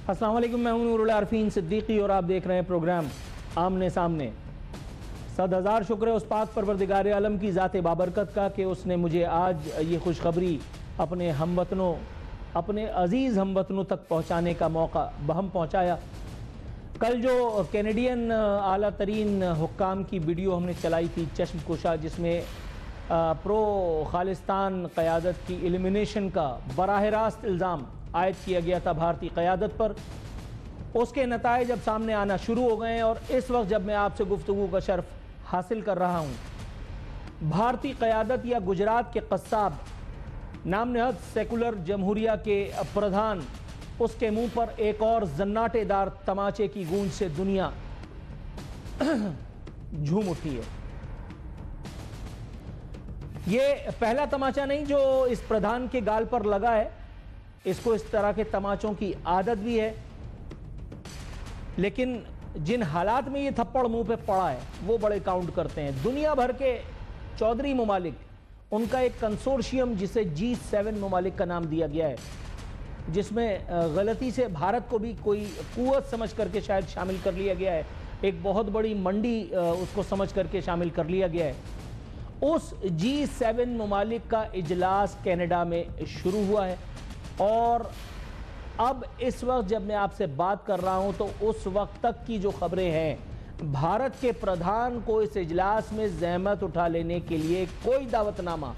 السلام علیکم، میں ہوں نور العارفین صدیقی اور آپ دیکھ رہے ہیں پروگرام آمنے سامنے۔ صد ہزار شکر ہے اس پاک پروردگار عالم کی ذات بابرکت کا کہ اس نے مجھے آج یہ خوشخبری اپنے ہموطنوں، اپنے عزیز ہموطنوں تک پہنچانے کا موقع بہم پہنچایا۔ کل جو کینیڈین اعلیٰ ترین حکام کی ویڈیو ہم نے چلائی تھی چشم کشا، جس میں پرو خالستان قیادت کی ایلیمینیشن کا براہ راست الزام عائد کیا گیا تھا بھارتی قیادت پر، اس کے نتائج اب سامنے آنا شروع ہو گئے ہیں۔ اور اس وقت جب میں آپ سے گفتگو کا شرف حاصل کر رہا ہوں، بھارتی قیادت یا گجرات کے قصاب نام نہاد سیکولر جمہوریہ کے پردھان، اس کے منہ پر ایک اور زناٹے دار تماچے کی گونج سے دنیا جھوم اٹھی ہے۔ یہ پہلا تماچا نہیں جو اس پردھان کے گال پر لگا ہے، اس کو اس طرح کے تماچوں کی عادت بھی ہے، لیکن جن حالات میں یہ تھپڑ منہ پہ پڑا ہے وہ بڑے کاؤنٹ کرتے ہیں۔ دنیا بھر کے چودھری ممالک، ان کا ایک کنسورشیم جسے G7 ممالک کا نام دیا گیا ہے، جس میں غلطی سے بھارت کو بھی کوئی قوت سمجھ کر کے شاید شامل کر لیا گیا ہے، ایک بہت بڑی منڈی اس کو سمجھ کر کے شامل کر لیا گیا ہے۔ اس G7 ممالک کا اجلاس کینیڈا میں شروع ہوا ہے، اور اب اس وقت جب میں آپ سے بات کر رہا ہوں تو اس وقت تک کی جو خبریں ہیں، بھارت کے پردھان کو اس اجلاس میں زحمت اٹھا لینے کے لیے کوئی دعوت نامہ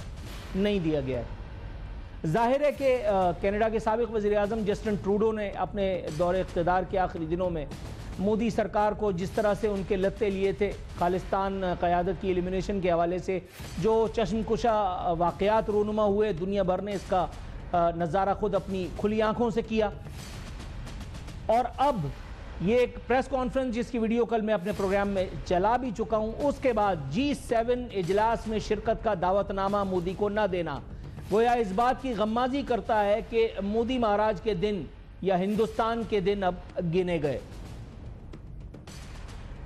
نہیں دیا گیا ہے۔ ظاہر ہے کہ کینیڈا کے سابق وزیر اعظم جسٹن ٹروڈو نے اپنے دور اقتدار کے آخری دنوں میں مودی سرکار کو جس طرح سے ان کے لتے لیے تھے خالستان قیادت کی ایلیمینیشن کے حوالے سے، جو چشم کشا واقعات رونما ہوئے، دنیا بھر نے اس کا نظارہ خود اپنی کھلی آنکھوں سے کیا۔ اور اب یہ ایک پریس کانفرنس جس کی ویڈیو کل میں اپنے پروگرام میں چلا بھی چکا ہوں، اس کے بعد G7 اجلاس میں شرکت کا دعوت نامہ مودی کو نہ دینا گویا اس بات کی غمازی کرتا ہے کہ مودی مہاراج کے دن یا ہندوستان کے دن اب گنے گئے۔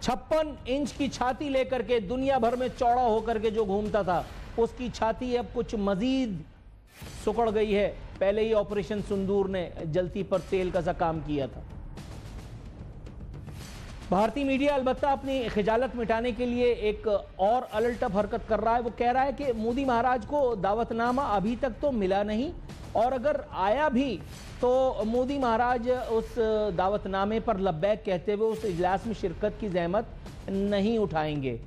56 انچ کی چھاتی لے کر کے دنیا بھر میں چوڑا ہو کر کے جو گھومتا تھا، اس کی چھاتی اب کچھ مزید سکڑ گئی ہے۔ پہلے ہی آپریشن سندور نے جلتی پر تیل کا سا کام کیا تھا۔ بھارتی میڈیا البتہ اپنی خجالت مٹانے کے لیے ایک اور الٹ اپ حرکت کر رہا ہے۔ وہ کہہ رہا ہے کہ مودی مہاراج کو دعوت نامہ ابھی تک تو ملا نہیں، اور اگر آیا بھی تو مودی مہاراج اس دعوت نامے پر لبیک کہتے ہوئے اس اجلاس میں شرکت کی زحمت نہیں اٹھائیں گے۔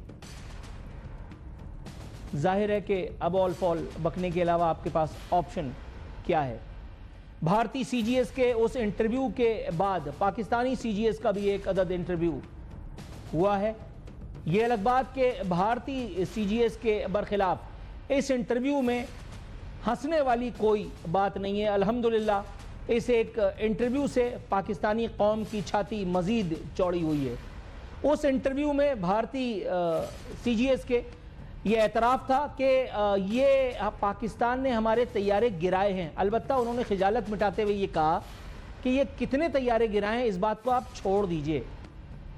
ظاہر ہے کہ اب آل فال بکنے کے علاوہ آپ کے پاس آپشن کیا ہے۔ بھارتی سی جی ایس کے اس انٹرویو کے بعد پاکستانی سی جی ایس کا بھی ایک عدد انٹرویو ہوا ہے۔ یہ الگ بات کہ بھارتی سی جی ایس کے برخلاف اس انٹرویو میں ہنسنے والی کوئی بات نہیں ہے۔ الحمدللہ اس ایک انٹرویو سے پاکستانی قوم کی چھاتی مزید چوڑی ہوئی ہے۔ اس انٹرویو میں بھارتی سی جی ایس کے یہ اعتراف تھا کہ یہ پاکستان نے ہمارے طیارے گرائے ہیں۔ البتہ انہوں نے خجالت مٹاتے ہوئے یہ کہا کہ یہ کتنے طیارے گرائے ہیں اس بات کو آپ چھوڑ دیجئے۔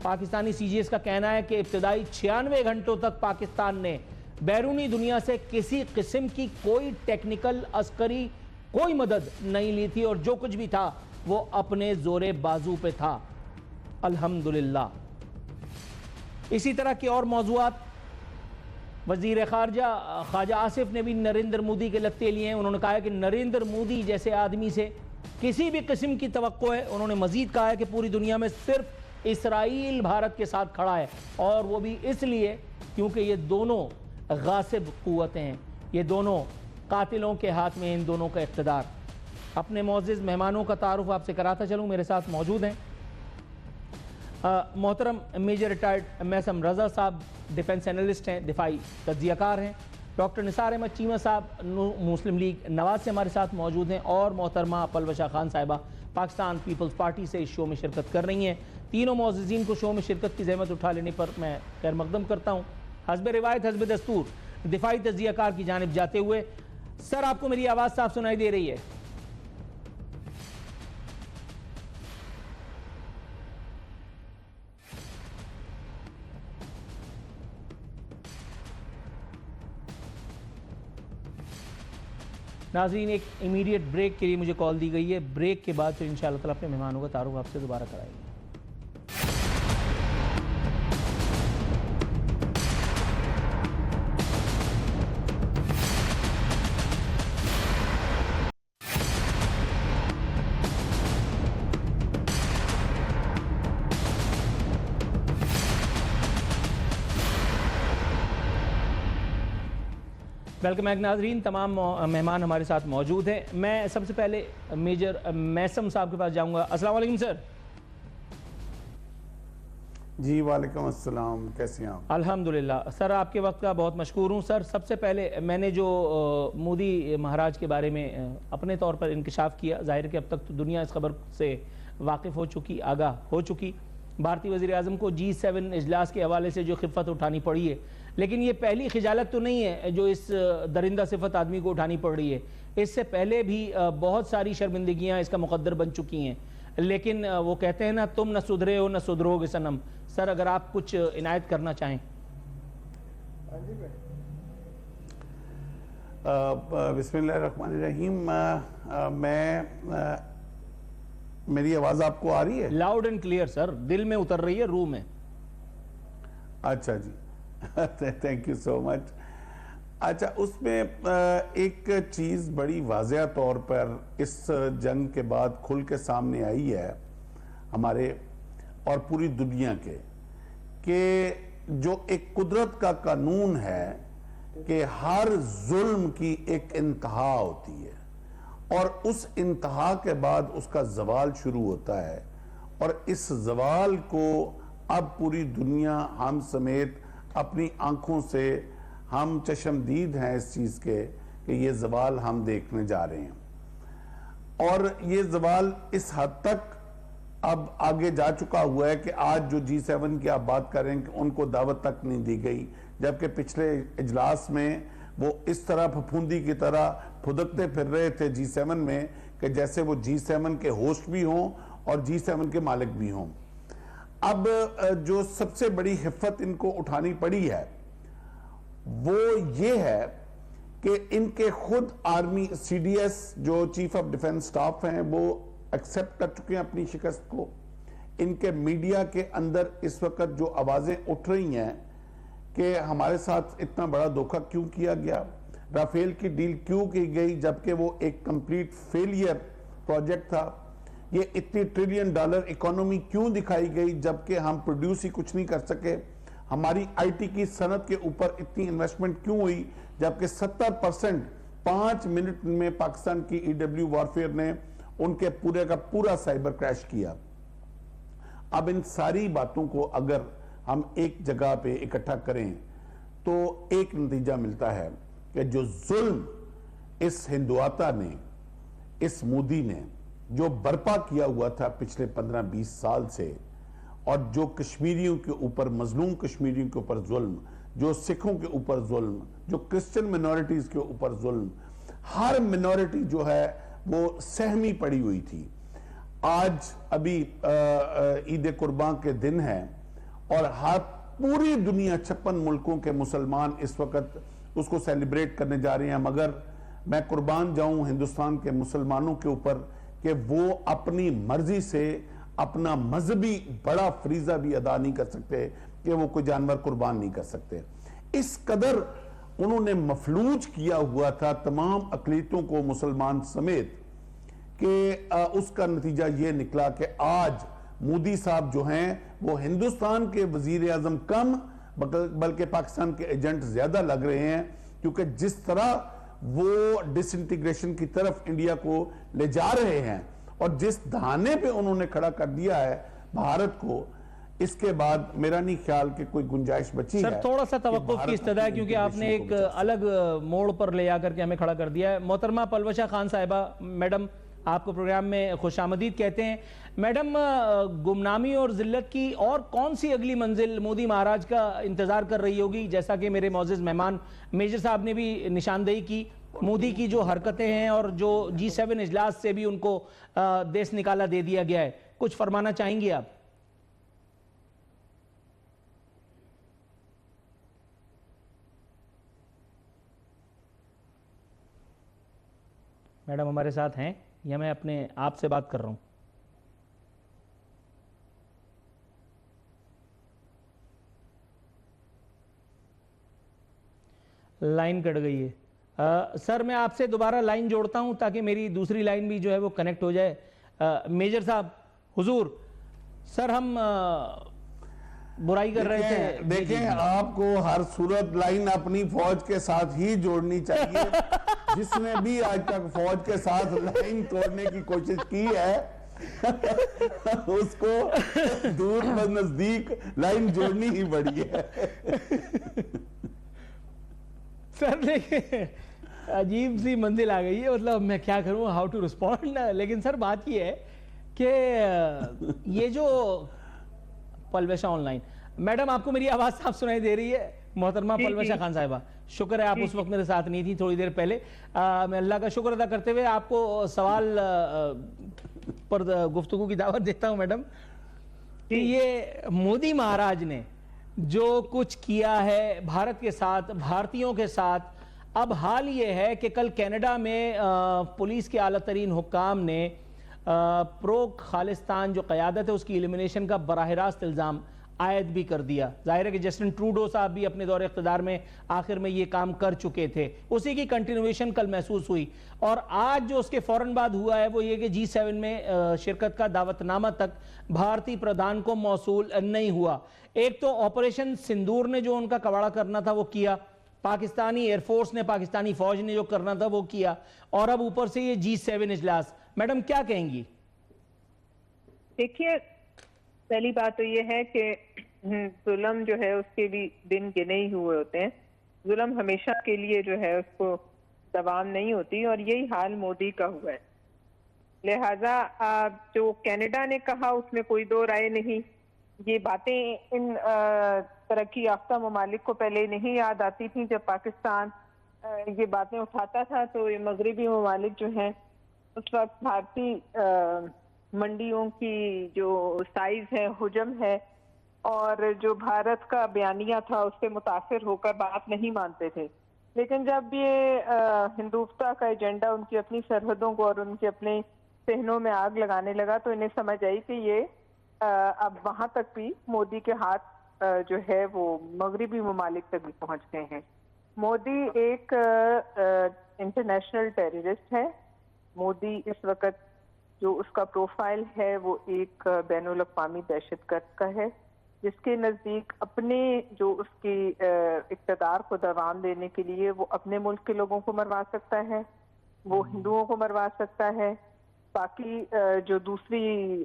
پاکستانی سی جی ایس کا کہنا ہے کہ ابتدائی 96 گھنٹوں تک پاکستان نے بیرونی دنیا سے کسی قسم کی کوئی ٹیکنیکل عسکری کوئی مدد نہیں لی تھی، اور جو کچھ بھی تھا وہ اپنے زور بازو پہ تھا، الحمدللہ۔ اسی طرح کے اور موضوعات وزیر خارجہ خواجہ آصف نے بھی نریندر مودی کے لتے لیے ہیں۔ انہوں نے کہا ہے کہ نریندر مودی جیسے آدمی سے کسی بھی قسم کی توقع ہے۔ انہوں نے مزید کہا ہے کہ پوری دنیا میں صرف اسرائیل بھارت کے ساتھ کھڑا ہے، اور وہ بھی اس لیے کیونکہ یہ دونوں غاصب قوتیں ہیں، یہ دونوں قاتلوں کے ہاتھ میں، ان دونوں کا اقتدار۔ اپنے معزز مہمانوں کا تعارف آپ سے کراتا چلوں، میرے ساتھ موجود ہیں محترم میجر ریٹائرڈ میسم رضا صاحب، ڈیفنس اینالسٹ ہیں، دفاعی تجزیہ کار ہیں۔ ڈاکٹر نثار احمد چیمہ صاحب مسلم لیگ نواز سے ہمارے ساتھ موجود ہیں، اور محترمہ پلوشہ خان صاحبہ پاکستان پیپلز پارٹی سے اس شو میں شرکت کر رہی ہیں۔ تینوں معززین کو شو میں شرکت کی زحمت اٹھا لینے پر میں خیر مقدم کرتا ہوں۔ حسب روایت حسب دستور دفاعی تجزیہ کار کی جانب جاتے ہوئے، سر آپ کو میری آواز صاف سنائی دے رہی ہے؟ ناظرین ایک امیڈیٹ بریک کے لیے مجھے کال دی گئی ہے، بریک کے بعد پھر انشاءاللہ تعالیٰ اپنے مہمانوں کا تعارف آپ سے دوبارہ کرائیں گے۔ ویلکم بیک ناظرین، تمام مہمان ہمارے ساتھ موجود ہیں۔ میں سب سے پہلے میجر میسم صاحب کے پاس جاؤں گا۔ السلام علیکم سر۔ جی وعلیکم السلام، کیسے ہیں آپ؟ الحمدللہ سر، آپ کے وقت کا بہت مشکور ہوں سر۔ سب سے پہلے میں نے جو مودی مہاراج کے بارے میں اپنے طور پر انکشاف کیا، ظاہر ہے کہ اب تک تو دنیا اس خبر سے واقف ہو چکی، آگاہ ہو چکی۔ بھارتی وزیر اعظم کو G7 اجلاس کے حوالے سے جو خفت اٹھانی پڑی ہے، لیکن یہ پہلی خجالت تو نہیں ہے جو اس درندہ صفت آدمی کو اٹھانی پڑ رہی ہے۔ اس سے پہلے بھی بہت ساری شرمندگیاں اس کا مقدر بن چکی ہیں، لیکن وہ کہتے ہیں نا، تم نہ سدھرے ہو نہ سدھرو گے صنم۔ سر اگر آپ کچھ عنایت کرنا چاہیں۔ بسم اللہ الرحمن الرحیم۔ میری آواز آپ کو آ رہی ہے؟ لاؤڈ اینڈ کلیئر سر، دل میں اتر رہی ہے، روح میں۔ اچھا جی، تھینک یو سو مچ۔ اچھا، اس میں ایک چیز بڑی واضح طور پر اس جنگ کے بعد کھل کے سامنے آئی ہے ہمارے اور پوری دنیا کے، کہ جو ایک قدرت کا قانون ہے کہ ہر ظلم کی ایک انتہا ہوتی ہے، اور اس انتہا کے بعد اس کا زوال شروع ہوتا ہے، اور اس زوال کو اب پوری دنیا ہم سمیت اپنی آنکھوں سے ہم چشمدید ہیں اس چیز کے کہ یہ زوال ہم دیکھنے جا رہے ہیں۔ اور یہ زوال اس حد تک اب آگے جا چکا ہوا ہے کہ آج جو G7 کی آپ بات کر رہے ہیں کہ ان کو دعوت تک نہیں دی گئی، جبکہ پچھلے اجلاس میں وہ اس طرح پھپھوندی کی طرح پھدکتے پھر رہے تھے G7 میں کہ جیسے وہ G7 کے ہوسٹ بھی ہوں اور G7 کے مالک بھی ہوں۔ اب جو سب سے بڑی خفت ان کو اٹھانی پڑی ہے وہ یہ ہے کہ ان کے خود آرمی CDS جو چیف آف ڈیفنس سٹاف ہیں وہ ایکسپٹ کر چکے ہیں اپنی شکست کو۔ ان کے میڈیا کے اندر اس وقت جو آوازیں اٹھ رہی ہیں کہ ہمارے ساتھ اتنا بڑا دھوکہ کیوں کیا گیا، رافیل کی ڈیل کیوں کی گئی جبکہ وہ ایک کمپلیٹ فیلئر پروجیکٹ تھا، یہ اتنی $1 ٹریلین اکانومی کیوں دکھائی گئی جبکہ ہم پروڈیوس ہی کچھ نہیں کر سکے، ہماری آئی ٹی کی صنعت کے اوپر اتنی انویسٹمنٹ کیوں ہوئی جبکہ 70% 5 منٹ میں پاکستان کی EW وارفیئر نے ان کے پورے کا پورا سائبر کریش کیا۔ اب ان ساری باتوں کو اگر ہم ایک جگہ پہ اکٹھا کریں تو ایک نتیجہ ملتا ہے کہ جو ظلم اس ہندواتا نے، اس مودی نے جو برپا کیا ہوا تھا پچھلے 15-20 سال سے، اور جو کشمیریوں کے اوپر، مظلوم کشمیریوں کے اوپر ظلم، جو سکھوں کے اوپر ظلم، جو کرسچن منورٹیز کے اوپر ظلم، ہر منورٹی جو ہے وہ سہمی پڑی ہوئی تھی۔ آج ابھی عید قربان کے دن ہے اور پوری دنیا 56 ملکوں کے مسلمان اس وقت اس کو سیلیبریٹ کرنے جا رہے ہیں، مگر میں قربان جاؤں ہندوستان کے مسلمانوں کے اوپر کہ وہ اپنی مرضی سے اپنا مذہبی بڑا فریضہ بھی ادا نہیں کر سکتے کہ وہ کوئی جانور قربان نہیں کر سکتے۔ اس قدر انہوں نے مفلوج کیا ہوا تھا تمام اقلیتوں کو مسلمان سمیت کہ اس کا نتیجہ یہ نکلا کہ آج مودی صاحب جو ہیں وہ ہندوستان کے وزیر اعظم کم بلکہ پاکستان کے ایجنٹ زیادہ لگ رہے ہیں، کیونکہ جس طرح وہ ڈس انٹیگریشن کی طرف انڈیا کو لے جا رہے ہیں اور جس دہانے پہ انہوں نے کھڑا کر دیا ہے بھارت کو، اس کے بعد میرا نہیں خیال کہ کوئی گنجائش بچی ہے۔ سر تھوڑا سا توقف کی استدعا ہے کیونکہ آپ نے ایک الگ موڑ پر لے آ کر کے ہمیں کھڑا کر دیا ہے۔ محترمہ پلوشہ خان صاحبہ، میڈم آپ کو پروگرام میں خوش آمدید کہتے ہیں۔ میڈم، گمنامی اور ذلت کی اور کون سی اگلی منزل مودی مہاراج کا انتظار کر رہی ہوگی؟ جیسا کہ میرے معزز مہمان میجر صاحب نے بھی نشاندہی کی، مودی کی جو حرکتیں ہیں اور جو G7 اجلاس سے بھی ان کو دیس نکالا دے دیا گیا ہے، کچھ فرمانا چاہیں گے آپ؟ میڈم ہمارے ساتھ ہیں یا میں اپنے آپ سے بات کر رہا ہوں؟ لائن کٹ گئی ہے سر. میں آپ سے دوبارہ لائن جوڑتا ہوں تاکہ میری دوسری لائن بھی جو ہے وہ کنیکٹ ہو جائے. میجر صاحب حضور, سر ہم برائی کر رہے تھے. دیکھیں آپ کو ہر صورت لائن اپنی فوج کے ساتھ ہی جوڑنی چاہیے. جس نے بھی آج تک فوج کے ساتھ لائن توڑنے کی کوشش کی ہے اس کو دور و نزدیک لائن جوڑنی ہی پڑی ہے. سر دیکھیں عجیب سی منزل آ گئی ہے, مطلب میں کیا کروں, ہاؤ ٹو رسپونڈ. لیکن سر بات یہ ہے کہ یہ جو پلوشہ آن لائن, میڈم آپ کو میری آواز صاف سنائی دے رہی ہے؟ محترمہ پلوشہ خان صاحبہ, شکر ہے آپ اس وقت میرے ساتھ نہیں تھی تھوڑی دیر پہلے. میں اللہ کا شکر ادا کرتے ہوئے آپ کو سوال پر گفتگو کی دعوت دیتا ہوں میڈم, کہ یہ مودی مہاراج نے جو کچھ کیا ہے بھارت کے ساتھ, بھارتیوں کے ساتھ, اب حال یہ ہے کہ کل کینیڈا میں پولیس کے اعلیٰ ترین حکام نے پرو خالستان جو قیادت ہے اس کی ایلیمنیشن کا براہ راست الزام عائد بھی کر دیا. ظاہر ہے کہ جسٹن ٹروڈو صاحب بھی اپنے دور اقتدار میں آخر میں یہ کام کر چکے تھے, اسی کی کنٹینویشن کل محسوس ہوئی. اور آج جو اس کے فوراً بعد ہوا ہے وہ یہ کہ G7 میں شرکت کا دعوت نامہ تک بھارتی پردھان کو موصول نہیں ہوا. ایک تو آپریشن سندور نے جو ان کا کواڑا کرنا تھا وہ کیا, پاکستانی ایئر فورس نے, پاکستانی فوج نے جو کرنا تھا وہ کیا, اور اب اوپر سے یہ G7 اجلاس. میڈم کیا کہیں گی؟ دیکھیے پہلی بات تو یہ ہے کہ ظلم جو ہے اس کے بھی دن گنے ہی ہوئے ہوتے ہیں. ظلم ہمیشہ کے لیے جو ہے اس کو دوام نہیں ہوتی, اور یہی حال مودی کا ہوا ہے. لہٰذا جو کینیڈا نے کہا اس میں کوئی دو رائے نہیں. یہ باتیں ان ترقی یافتہ ممالک کو پہلے نہیں یاد آتی تھیں. جب پاکستان یہ باتیں اٹھاتا تھا تو یہ مغربی ممالک جو ہیں اس وقت بھارتی منڈیوں کی جو سائز ہے, حجم ہے, اور جو بھارت کا بیانیہ تھا اس سے متاثر ہو کر بات نہیں مانتے تھے. لیکن جب یہ ہندوستہ کا ایجنڈا ان کی اپنی سرحدوں کو اور ان کے اپنے صحنوں میں آگ لگانے لگا تو انہیں سمجھ آئی کہ یہ اب وہاں تک بھی مودی کے ہاتھ جو ہے وہ مغربی ممالک تک بھی پہنچ گئے ہیں. مودی ایک انٹرنیشنل ٹیررسٹ ہے. مودی اس وقت جو اس کا پروفائل ہے وہ ایک بین الاقوامی دہشت گرد کا ہے, جس کے نزدیک اپنے جو اس کی اقتدار کو دوام دینے کے لیے وہ اپنے ملک کے لوگوں کو مروا سکتا ہے, وہ ہندوؤں کو مروا سکتا ہے, باقی جو دوسری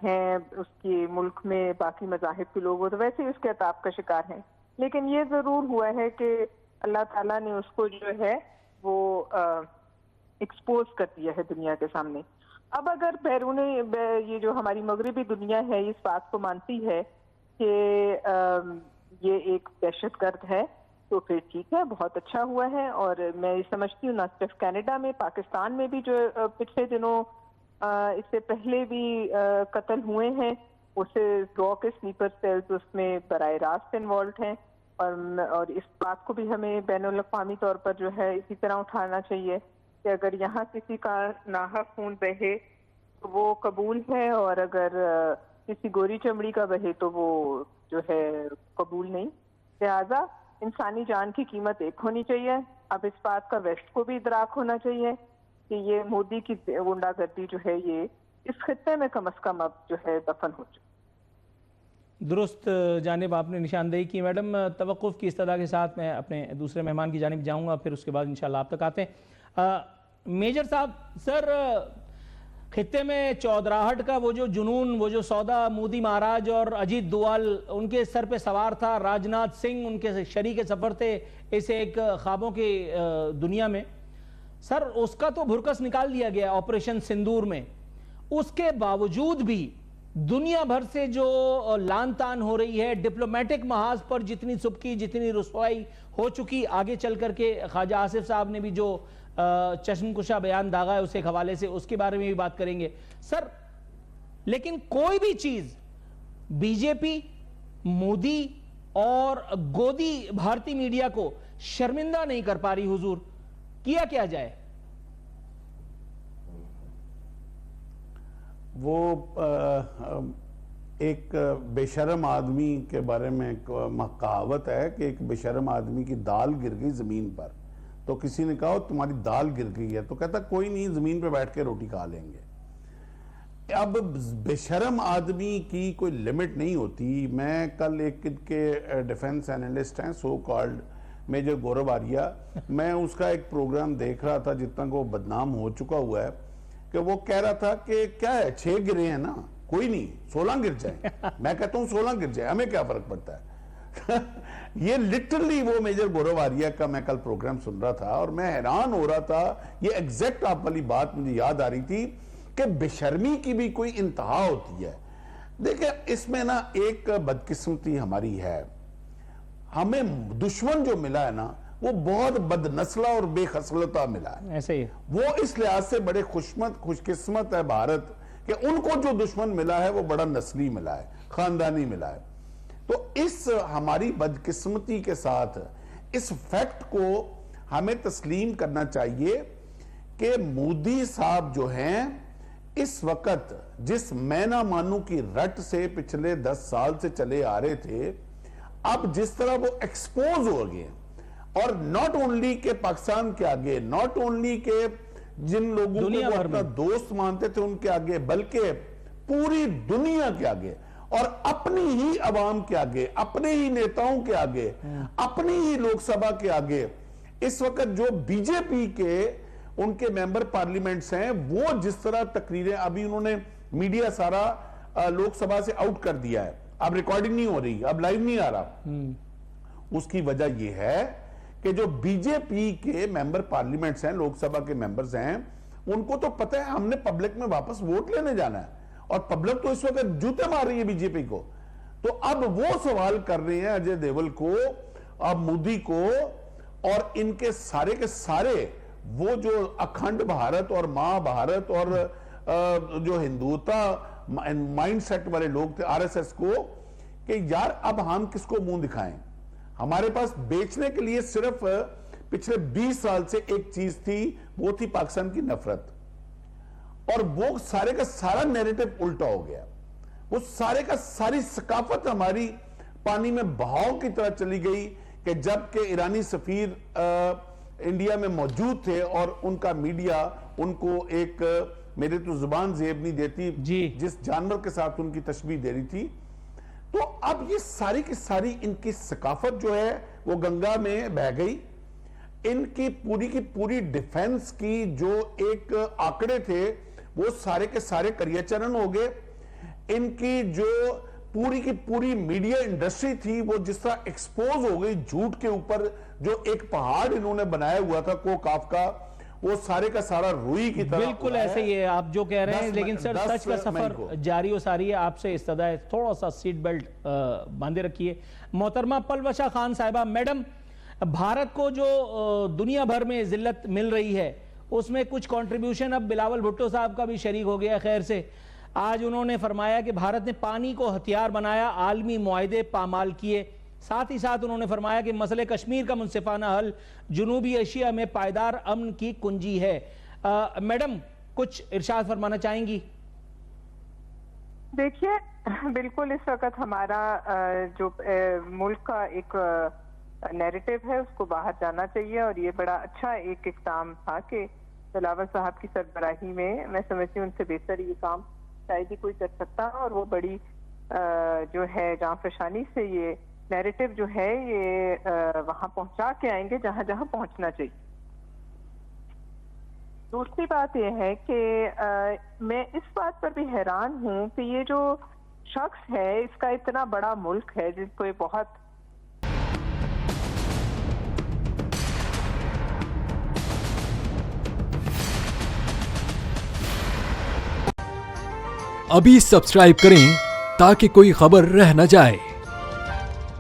ہیں اس کے ملک میں باقی مذاہب کے لوگ ہو تو ویسے اس کے عطاب کا شکار ہیں. لیکن یہ ضرور ہوا ہے کہ اللہ تعالیٰ نے اس کو جو ہے وہ ایکسپوز کر دیا ہے دنیا کے سامنے. اب اگر بیرونی یہ جو ہماری مغربی دنیا ہے اس بات کو مانتی ہے کہ یہ ایک دہشت گرد ہے تو پھر ٹھیک ہے, بہت اچھا ہوا ہے. اور میں یہ سمجھتی ہوں نہ صرف کینیڈا میں, پاکستان میں بھی جو پچھلے دنوں اس سے پہلے بھی قتل ہوئے ہیں, اسے رو کے سلیپر سیلز اس میں براہ راست انوالوڈ ہیں. اور اس بات کو بھی ہمیں بین الاقوامی طور پر جو ہے اسی طرح اٹھانا چاہیے کہ اگر یہاں کسی کا ناحق خون بہے تو وہ قبول ہے, اور اگر کسی گوری چمڑی کا بہے تو وہ جو ہے قبول نہیں. لہٰذا انسانی جان کی قیمت ایک ہونی چاہیے. اب اس بات کا ویسٹ کو بھی ادراک ہونا چاہیے کہ یہ مودی کی غنڈہ گردی جو ہے یہ اس خطے میں کم از کم اب جو ہے دفن ہو چکی. درست جانب آپ نے نشاندہی کی. میڈم توقف کی استدعا کے ساتھ میں اپنے دوسرے مہمان کی جانب جاؤں گا, پھر اس کے بعد انشاءاللہ آپ تک آتے ہیں. میجر صاحب, سر خطے میں چودراہٹ کا وہ جو جنون, وہ جو سودا مودی مہاراج اور اجیت دوال ان کے سر پہ سوار تھا, راجناتھ سنگھ ان کے شریک سفر تھے اس ایک خوابوں کی دنیا میں, سر اس کا تو بھرکس نکال دیا گیا آپریشن سندور میں. اس کے باوجود بھی دنیا بھر سے جو لان تان ہو رہی ہے, ڈپلومیٹک محاذ پر جتنی سبکی, جتنی رسوائی ہو چکی, آگے چل کر کے خواجہ آصف صاحب نے بھی جو چشم کشا بیان داغا ہے اس ایک حوالے سے, اس کے بارے میں بھی بات کریں گے سر. لیکن کوئی بھی چیز بی جے پی, مودی اور گودی بھارتی میڈیا کو شرمندہ نہیں کر پا رہی. حضور کیا کیا جائے؟ وہ ایک بے-شرم آدمی کے بارے میں ایک کہاوت ہے کہ ایک بے-شرم آدمی کی دال گر گئی زمین پر، تو کسی نے کہا تمہاری دال گر گئی ہے، تو کہتا کوئی نہیں، زمین پہ بیٹھ کے روٹی کھا لیں گے۔ اب بے شرم آدمی کی کوئی لمٹ نہیں ہوتی۔ میں کل ایک کے ڈیفنس اینالسٹ ہیں سو کالڈ میجر گورو آریہ، میں اس کا ایک پروگرام دیکھ رہا تھا جتنا کہ وہ بدنام ہو چکا ہوا ہے، کہ وہ کہہ رہا تھا کہ کیا ہے 6 گرے ہیں نا، کوئی نہیں 16 گر جائیں۔ میں کہتا ہوں 16 گر جائیں، ہمیں کیا فرق پڑتا ہے؟ یہ لٹرلی وہ میجر گورو آریہ کا میں کل پروگرام سن رہا تھا اور میں حیران ہو رہا تھا۔ یہ ایگزیکٹ آپ والی بات مجھے یاد آ رہی تھی کہ بے شرمی کی بھی کوئی انتہا ہوتی ہے۔ دیکھیں اس میں نا ایک بدقسمتی ہماری ہے، ہمیں دشمن جو ملا ہے نا وہ بہت بد نسلہ اور بے خصلتہ ملا ہے۔ ایسے ہی وہ اس لحاظ سے بڑے خوش قسمت ہے بھارت کہ ان کو جو دشمن ملا ہے وہ بڑا نسلی ملا ہے، خاندانی ملا ہے۔ تو اس ہماری بدقسمتی کے ساتھ اس فیکٹ کو ہمیں تسلیم کرنا چاہیے کہ مودی صاحب جو ہیں اس وقت جس میں نہ مانو کی رٹ سے پچھلے 10 سال سے چلے آ رہے تھے، اب جس طرح وہ ایکسپوز ہو گئے، اور ناٹ اونلی کہ پاکستان کے آگے، ناٹ اونلی کہ جن لوگوں کو وہ اپنا دوست مانتے تھے ان کے آگے، بلکہ پوری دنیا کے آگے اور اپنی ہی عوام کے آگے، اپنے ہی نیتاؤں کے آگے، اپنی ہی لوک سبھا کے آگے، اس وقت جو بی جے پی کے ان کے ممبر پارلیمنٹس ہیں وہ جس طرح تقریریں، ابھی انہوں نے میڈیا سارا لوک سبھا سے آؤٹ کر دیا ہے، اب ریکارڈنگ نہیں ہو رہی، اب لائیو نہیں آ رہا۔ اس کی وجہ یہ ہے کہ جو بی جے پی کے ممبر پارلیمنٹس ہیں، لوک سبھا کے ممبرز ہیں، ان کو تو پتہ ہے ہم نے پبلک میں واپس ووٹ لینے جانا ہے، اور پبلک تو اس وقت جوتے مار رہی ہے بی جے پی کو۔ تو اب وہ سوال کر رہے ہیں اجے دیول کو، اب مودی کو، اور ان کے سارے وہ جو اکھنڈ بھارت اور ماں بھارت اور جو ہندوتا مائنڈ سیٹ والے لوگ تھے آر ایس ایس کو، کہ یار اب ہم کس کو منہ دکھائیں؟ ہمارے پاس بیچنے کے لیے صرف پچھلے 20 سال سے ایک چیز تھی، وہ تھی پاکستان کی نفرت، اور وہ سارے کا سارا نیریٹو الٹا ہو گیا۔ وہ سارے کا ساری ثقافت ہماری پانی میں بہاؤ کی طرح چلی گئی، کہ جب کہ ایرانی سفیر انڈیا میں موجود تھے اور ان کا میڈیا ان کو ایک، میرے تو زبان زیب نہیں دیتی، جس جانور کے ساتھ ان کی تشبیہ دے رہی تھی، تو اب یہ ساری کی ساری ان کی ثقافت جو ہے وہ گنگا میں بہہ گئی۔ ان کی پوری ڈیفنس کی جو ایک آنکڑے تھے وہ سارے کے سارے کریچرن ہو گئے۔ ان کی جو پوری کی پوری میڈیا انڈسٹری تھی وہ جس طرح ایکسپوز ہو گئی جھوٹ کے اوپر، جو ایک پہاڑ انہوں نے بنایا ہوا تھا کوکاف کا، وہ سارے کا سارا روئی کی طرح بالکل ایسے ہی ہے آپ جو کہہ رہے ہیں۔ لیکن سر سچ کا سفر جاری و ساری ہے، آپ سے استدعا ہے تھوڑا سا سیٹ بیلٹ باندھے رکھیے۔ محترمہ پلوشا خان صاحبہ، میڈم، بھارت کو جو دنیا بھر میں ذلت مل رہی ہے اس میں کچھ کنٹریبیوشن اب بلاول بھٹو صاحب کا بھی شریک ہو گیا خیر سے۔ آج انہوں نے فرمایا کہ بھارت نے پانی کو ہتھیار بنایا، عالمی معاہدے پامال کیے۔ ساتھ ہی ساتھ انہوں نے فرمایا کہ مسئلہ کشمیر کا منصفانہ حل جنوبی ایشیا میں پائیدار امن کی کنجی ہے۔ میڈم کچھ ارشاد فرمانا چاہیں گی؟ دیکھیے بالکل اس وقت ہمارا جو ملک کا ایک نیریٹو ہے اس کو باہر جانا چاہیے، اور یہ بڑا اچھا ایک اقدام تھا کہ بلاول صاحب کی سربراہی میں، میں سمجھتی ہوں ان سے بہتر یہ کام شاید ہی کوئی کر سکتا، اور وہ بڑی جو ہے جہاں فشانی سے یہ نیریٹو جو ہے یہ وہاں پہنچا کے آئیں گے جہاں جہاں پہنچنا چاہیے۔ دوسری بات یہ ہے کہ میں اس بات پر بھی حیران ہوں کہ یہ جو شخص ہے، اس کا اتنا بڑا ملک ہے جس کو یہ بہت ابھی سبسکرائب کریں تاکہ کوئی خبر رہ نہ جائے۔